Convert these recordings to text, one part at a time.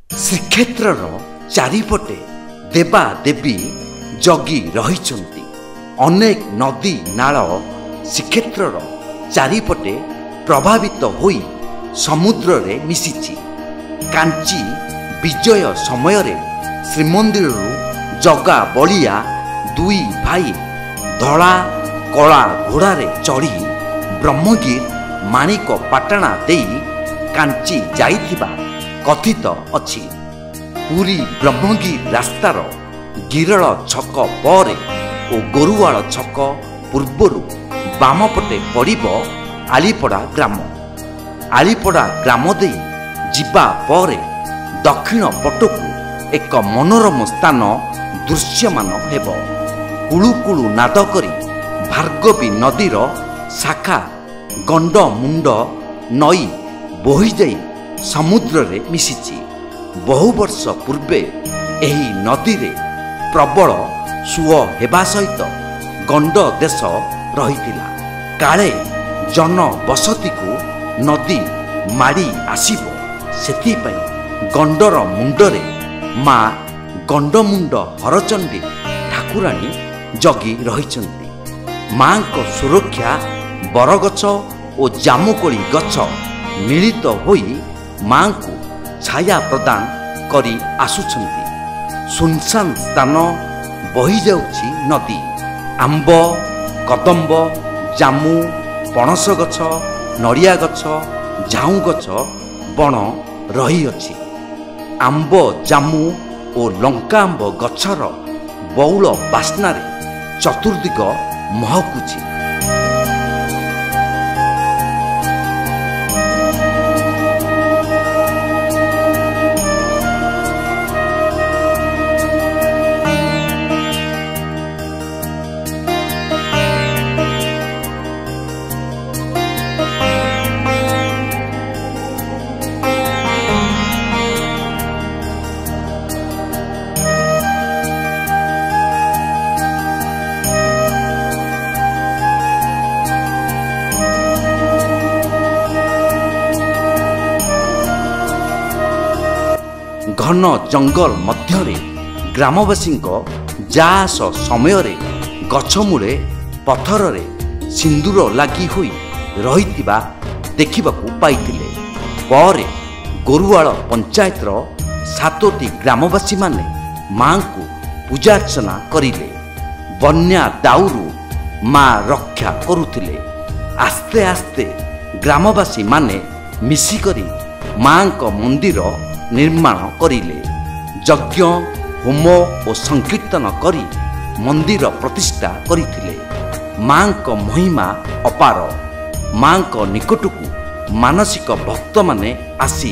ଶ୍ରୀକ୍ଷେତ୍ରର ଚାରିପଟେ ଦେବା ଦେବୀ ଜଗି ରହିଛନ୍ତି। ଅନେକ ନଦୀ ନାଳ ଶ୍ରୀକ୍ଷେତ୍ରର ଚାରିପଟେ ପ୍ରଭାବିତ ହୋଇ ସମୁଦ୍ରରେ ମିଶିଛି। କାଞ୍ଚି ବିଜୟ ସମୟରେ ଶ୍ରୀମନ୍ଦିରରୁ ଜଗା ବଳିଆ ଦୁଇ ଭାଇ ଧଳା କଳା ଘୋଡ଼ାରେ ଚଢ଼ି ବ୍ରହ୍ମଗିରି ମାଣିକ ପାଟଣା ଦେଇ କାଞ୍ଚି ଯାଇଥିବା କଥିତ ଅଛି। ପୁରୀ ବ୍ରହ୍ମଗିରି ରାସ୍ତାର ଗିରଳ ଛକ ପରେ ଓ ଗୋରୁଆଳ ଛକ ପୂର୍ବରୁ ବାମପଟେ ପଡ଼ିବ ଆଳିପଡ଼ା ଗ୍ରାମ। ଆଳିପଡ଼ା ଗ୍ରାମ ଦେଇ ଯିବା ପରେ ଦକ୍ଷିଣ ପଟକୁ ଏକ ମନୋରମ ସ୍ଥାନ ଦୃଶ୍ୟମାନ ହେବ। କୁଳୁ କୁଳୁ ନାଦ କରି ଭାର୍ଗବୀ ନଦୀର ଶାଖା ଗଣ୍ଡମୁଣ୍ଡ ନଈ ବୋହିଯାଇ ସମୁଦ୍ରରେ ମିଶିଛି। ବହୁ ବର୍ଷ ପୂର୍ବେ ଏହି ନଦୀରେ ପ୍ରବଳ ସୁଅ ହେବା ସହିତ ଗଣ୍ଡ ଦେଶ ରହିଥିଲା। କାଳେ ଜନବସତିକୁ ନଦୀ ମାଡ଼ି ଆସିବ, ସେଥିପାଇଁ ଗଣ୍ଡର ମୁଣ୍ଡରେ ମା ଗଣ୍ଡମୁଣ୍ଡ ହରଚଣ୍ଡୀ ଠାକୁରାଣୀ ଜଗି ରହିଛନ୍ତି। ମାଙ୍କ ସୁରକ୍ଷା ବରଗଛ ଓ ଜାମୁକୋଳି ଗଛ ମିଳିତ ହୋଇ ମାଙ୍କୁ ଛାୟା ପ୍ରଦାନ କରି ଆସୁଛନ୍ତି। ସୁନସାନ ସ୍ଥାନ ବହିଯାଉଛି ନଦୀ। ଆମ୍ବ, କଦମ୍ବ, ଜାମୁ, ପଣସ ଗଛ, ନଡ଼ିଆ ଗଛ, ଝାଉଁ ଗଛ ବଣ ରହିଅଛି। ଆମ୍ବ, ଜାମୁ ଓ ଲଙ୍କା ଆମ୍ବ ଗଛର ବଉଳ ବାସ୍ନାରେ ଚତୁର୍ଦିଗ ମହକୁଛି। ଘନ ଜଙ୍ଗଲ ମଧ୍ୟରେ ଗ୍ରାମବାସୀଙ୍କ ଯା ଆସ ସମୟରେ ଗଛମୂଳେ ପଥରରେ ସିନ୍ଦୁର ଲାଗି ହୋଇ ରହିଥିବା ଦେଖିବାକୁ ପାଇଥିଲେ। ପରେ ଗୋରୁଆଳ ପଞ୍ଚାୟତର 7ଟି ଗ୍ରାମବାସୀମାନେ ମାଙ୍କୁ ପୂଜାର୍ଚ୍ଚନା କରିଲେ। ବନ୍ୟା ଦାଉରୁ ମା ରକ୍ଷା କରୁଥିଲେ। ଆସ୍ତେ ଆସ୍ତେ ଗ୍ରାମବାସୀମାନେ ମିଶିକରି ମାଙ୍କ ମନ୍ଦିର ନିର୍ମାଣ କରିଲେ। ଯଜ୍ଞ, ହୋମ ଓ ସଂକୀର୍ତ୍ତନ କରି ମନ୍ଦିର ପ୍ରତିଷ୍ଠା କରିଥିଲେ। ମାଙ୍କ ମହିମା ଅପାର। ମାଙ୍କ ନିକଟକୁ ମାନସିକ ଭକ୍ତମାନେ ଆସି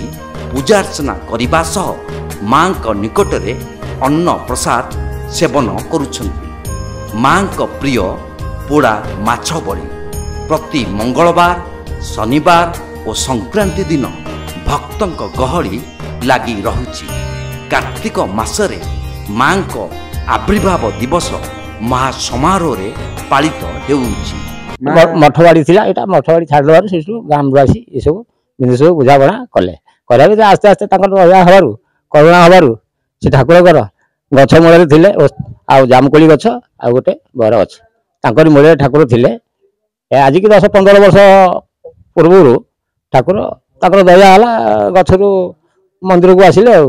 ପୂଜାର୍ଚ୍ଚନା କରିବା ସହ ମାଙ୍କ ନିକଟରେ ଅନ୍ନ ପ୍ରସାଦ ସେବନ କରୁଛନ୍ତି। ମାଙ୍କ ପ୍ରିୟ ପୋଡ଼ା ମାଛ ବଳି ପ୍ରତି ମଙ୍ଗଳବାର, ଶନିବାର ଓ ସଂକ୍ରାନ୍ତି ଦିନ ଭକ୍ତଙ୍କ ଗହଳି ଲାଗି ରହୁଛି। କାର୍ତ୍ତିକ ମାସରେ ମାଙ୍କ ଆବିର୍ଭାବ ଦିବସ ମହା ସମାରୋହରେ ପାଳିତ ହେଉଛି। ମଠବାଡ଼ି ଥିଲା, ଏଇଟା ମଠବାଡ଼ି ଛାଡ଼ିଦେବାରୁ ସେସବୁ ଗ୍ରାମରୁ ଆସି ଏସବୁ ଜିନିଷ ସବୁ ବୁଝାପଣା କଲେ। କରିବା ଭିତରେ ଆସ୍ତେ ଆସ୍ତେ ତାଙ୍କର ଦୟା ହେବାରୁ, କରୁଣା ହେବାରୁ ସେ ଠାକୁରଙ୍କର ଗଛ ମୂଳରେ ଥିଲେ। ଆଉ ଜାମୁକୋଳି ଗଛ ଆଉ ଗୋଟେ ବର ଗଛ, ତାଙ୍କରି ମୂଳରେ ଠାକୁର ଥିଲେ। ଆଜିକି 10-15 ବର୍ଷ ପୂର୍ବରୁ ଠାକୁର ତାଙ୍କର ଦୟା ହେଲା, ଗଛରୁ ମନ୍ଦିରକୁ ଆସିଲେ। ଆଉ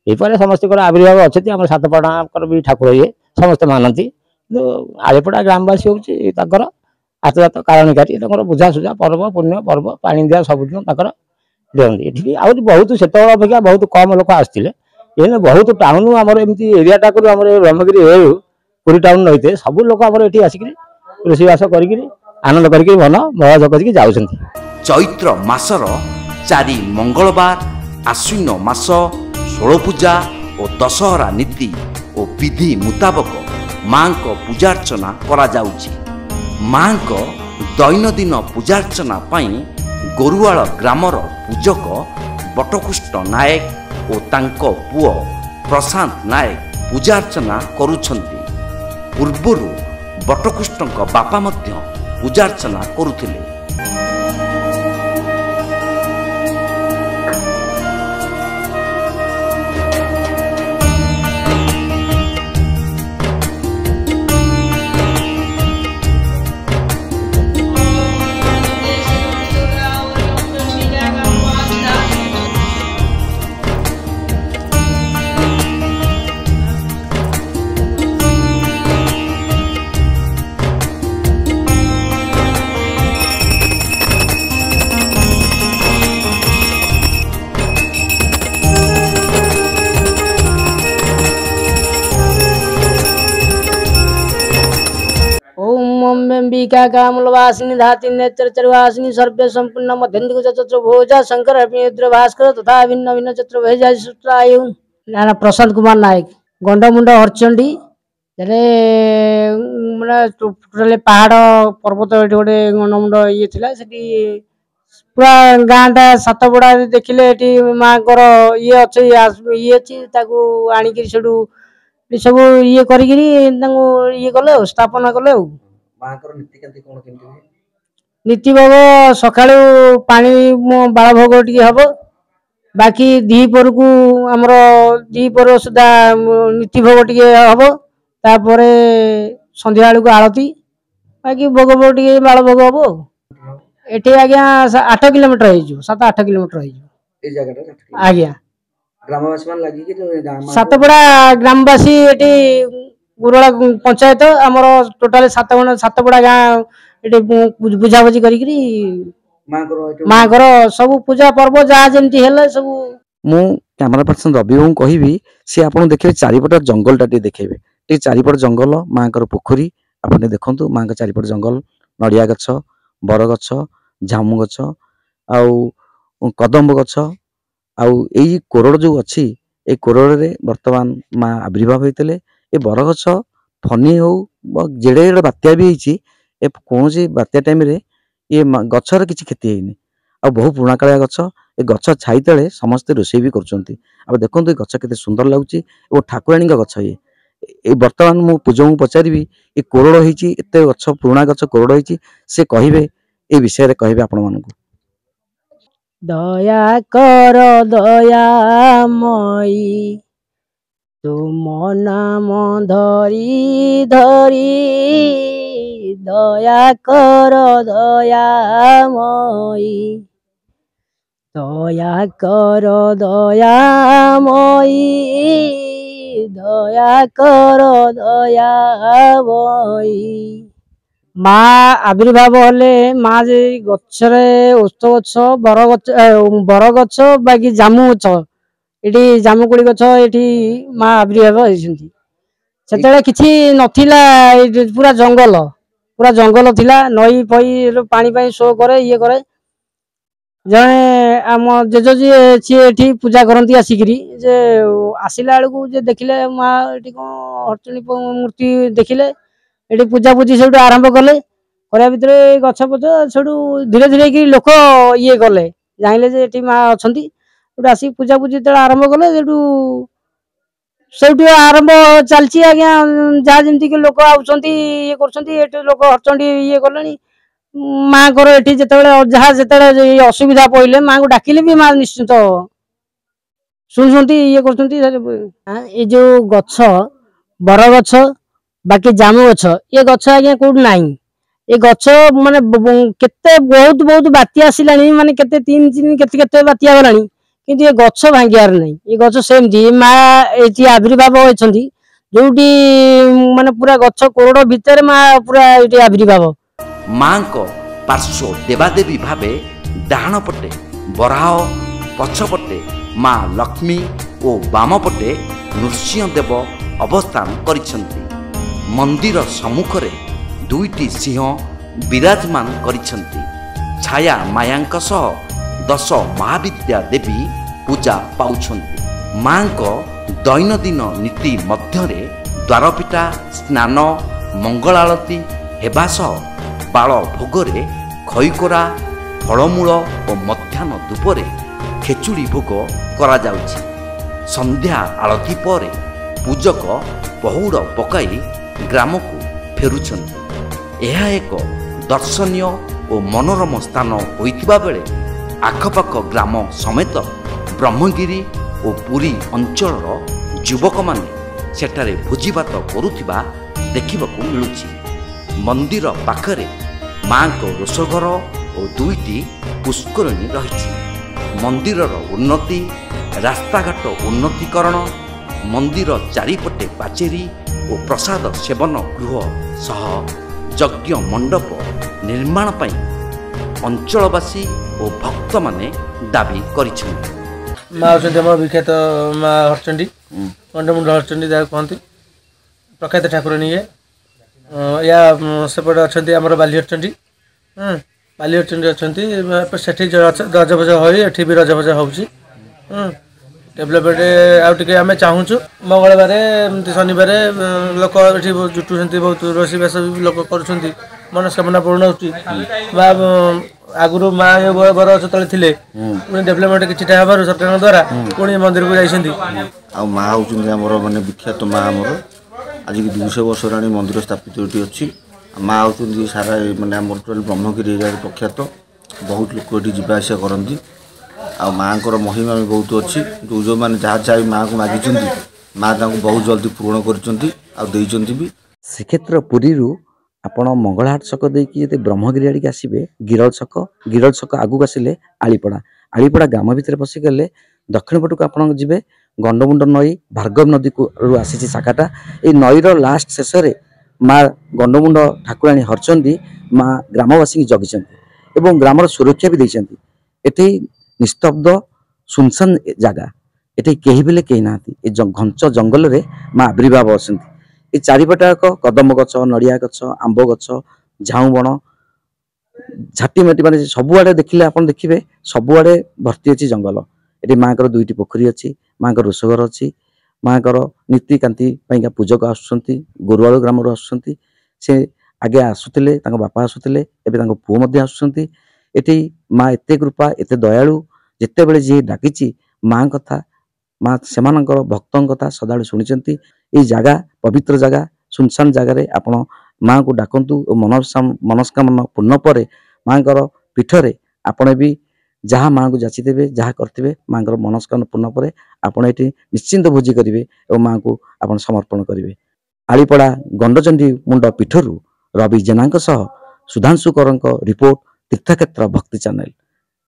ଏହିପରେ ସମସ୍ତଙ୍କର ଆବିର୍ଭାବ ଅଛନ୍ତି। ଆମର ସାତପଡ଼ାଙ୍କର ବି ଠାକୁର ଇଏ ସମସ୍ତେ ମାନନ୍ତି। କିନ୍ତୁ ଆଳିପଡ଼ା ଗ୍ରାମବାସୀ ହେଉଛି ତାଙ୍କର ଆତଜାତ କାରଣକାରୀ। ତାଙ୍କର ବୁଝାସୁଝା ପର୍ବ, ପୁଣ୍ୟ ପର୍ବ, ପାଣି ଦିଆ ସବୁଦିନ ତାଙ୍କର ଦିଅନ୍ତି। ଏଠିକି ଆହୁରି ବହୁତ ସେତେବେଳେ ଅପେକ୍ଷା ବହୁତ କମ୍ ଲୋକ ଆସିଥିଲେ। ଏଇନେ ବହୁତ ଟାଉନ ଆମର ଏମିତି ଏରିଆଟାକୁ ଆମର ବ୍ରହ୍ମଗିରି ଏରିଆରୁ ପୁରୀ ଟାଉନ ରହିଥାଏ। ସବୁ ଲୋକ ଆମର ଏଠି ଆସିକିରି ରୋଷେଇବାସ କରିକିରି ଆନନ୍ଦ କରିକି ମନ ମହଜ କରିକି ଯାଉଛନ୍ତି। ଚୈତ୍ର ମାସର 4 ମଙ୍ଗଳବାର, ଆଶ୍ୱିନ ମାସ 16 ପୂଜା ଓ ଦଶହରା ନୀତି ଓ ବିଧି ମୁତାବକ ମାଙ୍କ ପୂଜାର୍ଚ୍ଚନା କରାଯାଉଛି। ମାଙ୍କ ଦୈନନ୍ଦିନ ପୂଜାର୍ଚ୍ଚନା ପାଇଁ ଗୋରୁଆଳ ଗ୍ରାମର ପୂଜକ ବଟକୃଷ୍ଣ ନାୟକ ଓ ତାଙ୍କ ପୁଅ ପ୍ରଶାନ୍ତ ନାୟକ ପୂଜାର୍ଚ୍ଚନା କରୁଛନ୍ତି। ପୂର୍ବରୁ ବଟକୃଷ୍ଣଙ୍କ ବାପା ମଧ୍ୟ ପୂଜାର୍ଚ୍ଚନା କରୁଥିଲେ। चंडिका कामलवासिनी धाति नेत्र चरवासिनी सर्वे संपूर्ण मध्यंतिक चत्र भोजा शंकर अभिनेत्र भास्कर तथा भिन्न भिन्न चत्र भेजा सूत्रायु ना प्रशांत कुमार नायक गंडमुंड हरचंडी माने टोटाल पहाड़ पर्वत गोटे गंडमुंड ये थिला सेठी पूरा गाँटा सातपड़ा देखिले माँ ये अच्छे ये अच्छी आणिक सब ये कले स्थापना कले नीति भोग सकाळु पानी बाल भोग टी हम बाकी दीपर को आमर दीपर सुधा नीति भोग टी हम तापर संध्या को आरती बाकी भोग भोग टी बाल भोग हम एटी आज्ञा 8 किलोमीटर हो 7-8 किलोमीटर हो आज्ञा ग्रामवासी मान लगी सातपड़ा ग्रामवासी एटी गुरला पंचायत आमर टोटाल सातपड़ा गाँ ये बुझाबुझी करी माँ सब पूजा पर्व जहाँ जमी है सब मु कैमरा पर्सन रवि बाबू कहबी सी आपन देखिए चारिपट जंगल टा देखेबे चारिपट जंगल माँ पोखरी आपने देखंतु माँ चारिपट जंगल नड़िया गछ बर गछ झामु गछ आउ कदम्ब गछ आउ एई कोरड़ जो अच्छी ए कोरड़ रे वर्तमान माँ आविर्भाव होते ए बरगछ फनी हो जेड़े बात्या भी होती कौन बात्या टाइम रे ये गचर किसी क्षति होनी आ बहु पुराणा कालिया गछ ए गछ छाई तले समस्ते रोषे भी कर देखो ये गछ केते सुंदर लगुच ठाकुराणी गछ ये वर्तमान मु पूजा पचारि ये कोरड़ होती एत गछ पुराणा गछ कोरड़ होती से कहे ए विषय कहे आपण मानक दया कर दयामयी तुम नाम धरी धरी दया कर दयामयी दया कर दयामयी दया कर दयामयी माँ आविर्भाव हेले माँ जे गचरे ओस्त गछ बर गछ बाकी जामु गछ ये जामुकोड़ी गछ ये माँ आविर्भाव होती से किसी नथिला पूरा जंगल थिला नई फई पानी पाई शो करे ये करे जने आम जेज जी पूजा करती आसिकी जे आसला बेलू जे देखिले माँ ये कौन हरचुणी मूर्ति देखिले ये पूजा पूजी से आरंभ कले करा भितर गछ पछ से धीरे धीरे कि लोक ये कले जाइले जे ये माँ अच्छा आसिक पूजा पूजी जो आरंभ कले से आरंभ चलती आज्ञा जहाँ जमी लोक आउंट ये कर लोक हरचंडी ये कले माँ को ये जहाँ जो असुविधा पड़े माँ को डाकिले भी माँ निश्चित शुणुंट ये कर जो गछ बर गछ बाकी जामु गछ ये गछ आज्ञा कौट ना ये गछ माने केते बहुत बहुत बात्या आसला माने केते 3 दिन केते बात्या गला किंतु ये गछ भांगियार नहीं ये गछ सेमती माँ ये आविर्भाव होती जो माने पूरा गछ कोरड़ भितर माँ पूरा ये आविर्भाव माँ को पार्श्व देवादेवी भावे डाहाण पटे बराह पछपटे माँ लक्ष्मी और बाम पटे नृसिंहदेव अवस्थान करिसेंती मंदिर सम्मुखरे दुईटी सिंह विराजमान करिसेंती छाया मायांक सह 10 महाविद्या देवी पूजा पाउछंती माँ को दैनंदिन नीति मध्यरे द्वारपिठा स्नान मंगल आलती हेबा सह बाल भोगरे खईकोरा फलमूल और मध्याह्न धूपरे खेचुड़ी भोग करा जाउछि संध्या आलती परे पूजक पहुड़ पकाई ग्राम को फेरुछंती यह एक दर्शनीय और मनोरम स्थान होइतिबा बेले आखपाख ग्राम समेत ब्रह्मगिरी और पुरी अंचल युवक माने सेठारे भोजीभात करुथिबा देखिबाकू मिलुछि मंदिर पाखरे माँ को रोषघर और दुईटी पुष्करणी रही मंदिर उन्नति रास्ताघाट उन्नतीकरण मंदिर चारिपटे पाचेरी और प्रसाद सेवन गृह सह यज्ञ मंडप निर्माण पाई अंचलवासी और भक्त माने दाबी करिसेंती माँ अच्छा विख्यात माँ हरचंडी गंडमुंड हरचंडी जहाँ कहते प्रख्यात ठाकुराणी या सेपटे अच्छा आम बालीहरचंडी बालीहरचंडी अच्छा से रजभज हो भी रजभज हो डेभलपमेंट आउटे आम चाहूँ मंगलवार शनिवार लोक ये जुटुंट बहुत रोषेईबास भी लोक कर मनस्कामना पूर्ण हो आगुरी माँ बर गच तले थे डेभलपमेंट किसी सरकार द्वारा पुणी मंदिर को जाइए माँ हूँ माने विख्यात माँ आमर आज की 200 वर्ष होनी मंदिर स्थापित ये अच्छी माँ हूँ सारा मानने आम टोटाल ब्रह्मगिरी एरिया प्रख्यात बहुत लोक ये जावास करती आ माँ महिमा भी बहुत अच्छी जो मैंने जहाँ जहाँ माँ को मागी माँ बहुत जल्दी पूर्ण कर श्रीक्षेत्र पुरी आपण मंगलहाट छक देकी ब्रह्मगिरी आड़े आसबे गिरल छक आगू आसिले आलीपड़ा ग्राम भितर पशिगले दक्षिण पटक आप जी गंडमुंड नई भार्गव नदी को आसी शाखाटा ये नईर लास्ट शेष माँ गंडमुंड ठाकुराणी हरचंदी माँ ग्रामवासी जगी एवं ग्रामर सुरक्षा भी देती एटी निस्तब्ध सुनसान जगह ये कहीं भी कहीं ना घंच जंगल में माँ आविर्भाव अच्छा ये चारिपटाक कदम गच नड़िया गच आंब गच झाऊ बण झाटीमाटी माने सबुआड़े देखिले आप देखिए सबुआड़े भर्ती अच्छी जंगल ये माँ को 2टी पोखरी अच्छी माँ को रोषघर अच्छी माँ को नीतिकांति पूजक आसुँच गोरुआलू ग्राम आसुँच से आगे आसुले बापा आसुले एवं पुओ आसुँच ये माँ एत कृपा एत दयालु जिते बड़े जी डाकी माँ कथा माँ से भक्तों कथा सदा शुणी ये जगह पवित्र जगह सुनसान जगार आपण माँ को डाकतु मनस्कामना पूर्ण पर माँ पीठरे आपण भी जहाँ माँ को जाचिदेवे जहाँ करते माँ मनस्कामना पूर्ण पर आपण ये निश्चिंत भोजी करेंगे और माँ को आप समर्पण करेंगे। आलीपड़ा गंडचंडी मुंड पीठरू रवि जेना सुधांशुकर रिपोर्ट तीर्थक्षेत्र भक्ति चैनल।